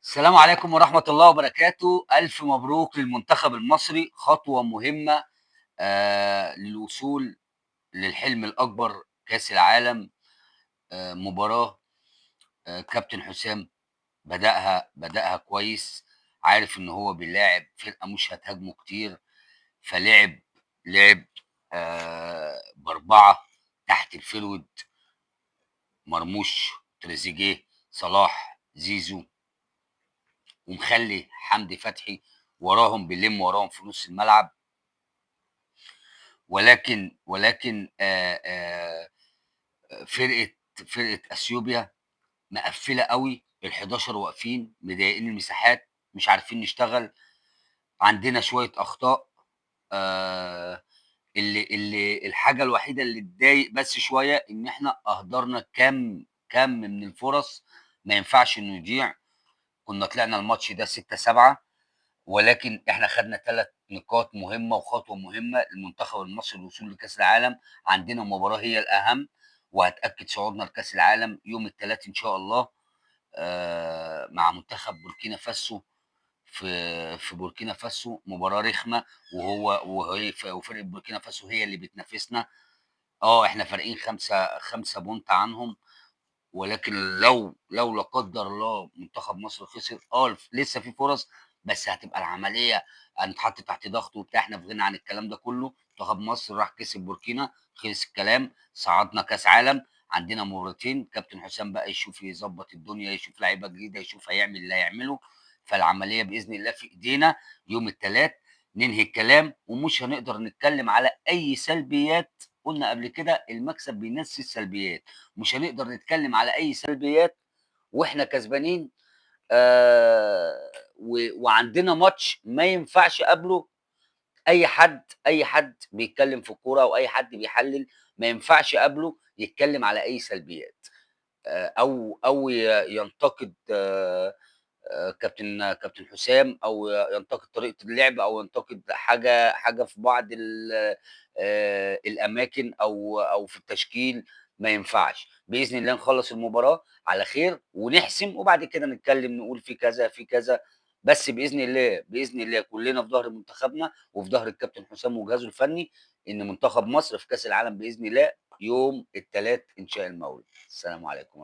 السلام عليكم ورحمة الله وبركاته. ألف مبروك للمنتخب المصري، خطوة مهمة للوصول للحلم الأكبر، كأس العالم. مباراة كابتن حسام بدأها كويس، عارف إن هو بيلاعب فرقة مش هتهاجمه كتير، فلعب بأربعة تحت الفرود: مرموش، تريزيجيه، صلاح، زيزو، ومخلي حمدي فتحي وراهم، بيلم وراهم في نص الملعب. ولكن فرقه اثيوبيا مقفله قوي، ال11 واقفين مضايقين المساحات، مش عارفين نشتغل، عندنا شويه اخطاء. آه، اللي الحاجه الوحيده اللي تضايق بس شويه ان احنا اهدرنا كم من الفرص، ما ينفعش انه يضيع. كنا طلعنا الماتش ده 6-7، ولكن احنا خدنا 3 نقاط مهمه وخطوه مهمه للمنتخب المصري للوصول لكاس العالم. عندنا مباراه هي الاهم، وهتاكد صعودنا لكاس العالم يوم الثلاث ان شاء الله، مع منتخب بوركينا فاسو. في بوركينا فاسو مباراه رخمه، وفرقه بوركينا فاسو هي اللي بتنافسنا. احنا فارقين خمسة بونت عنهم، ولكن لو لا قدر الله منتخب مصر خسر، لسه في فرص، بس هتبقى العمليه هنتحط تحت ضغط وبتاع. احنا في غنى عن الكلام ده كله. منتخب مصر راح كسب بوركينا، خلص الكلام، صعدنا كاس عالم. عندنا مرتين، كابتن حسام بقى يشوف يظبط الدنيا، يشوف لعيبه جديده، يشوف هيعمل اللي هيعمله. فالعمليه باذن الله في ايدينا. يوم الثلاث ننهي الكلام، ومش هنقدر نتكلم على اي سلبيات. قلنا قبل كده المكسب بينسي السلبيات، مش هنقدر نتكلم على اي سلبيات واحنا كسبانين. وعندنا ماتش ما ينفعش قبله. اي حد بيتكلم في الكوره او اي حد بيحلل ما ينفعش قبله يتكلم على اي سلبيات، او ينتقد كابتن حسام، او ينتقد طريقه اللعب، او ينتقد حاجه في بعض الاماكن او في التشكيل. ما ينفعش. باذن الله نخلص المباراه على خير ونحسم، وبعد كده نتكلم نقول في كذا في كذا. بس باذن الله كلنا في ظهر منتخبنا وفي ظهر الكابتن حسام وجهازه الفني، ان منتخب مصر في كاس العالم باذن الله يوم الثلاث ان شاء المولى. السلام عليكم.